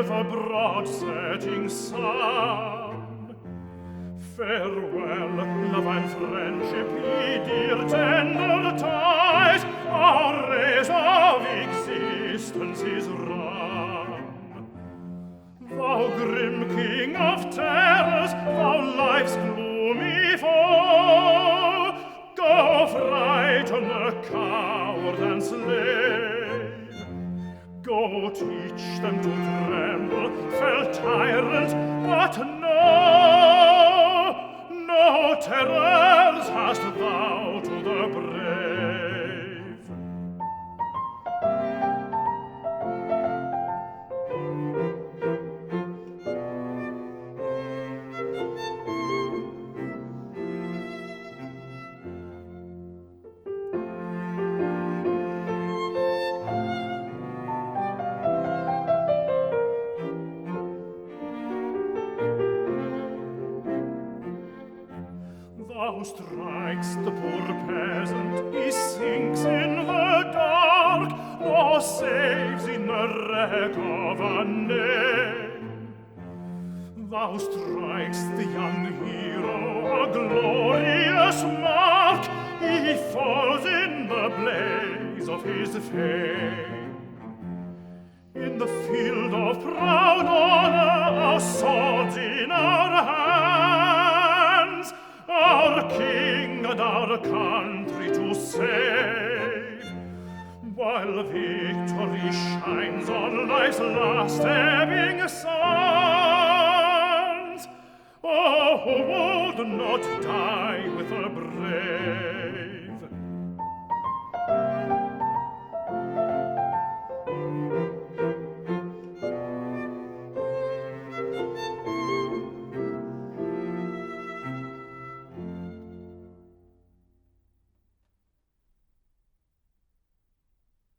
the broad setting sun. Farewell, love and friendship, ye dear tender ties, our race of existence is run. Thou grim king of terrors, thou life's gloomy foe, go frighten the coward and slave. Go teach them to tremble, fell tyrant, but no terrors hast thou to the brave. Thou strikes the poor peasant, he sinks in the dark, nor saves in the wreck of a name. Thou strikes the young hero, a glorious mark, he falls in the blaze of his fame. In the field of proud honor, our swords in our hands, our king and our country to save, while victory shines on life's last ebbing sands. Oh, who would not die with the brave?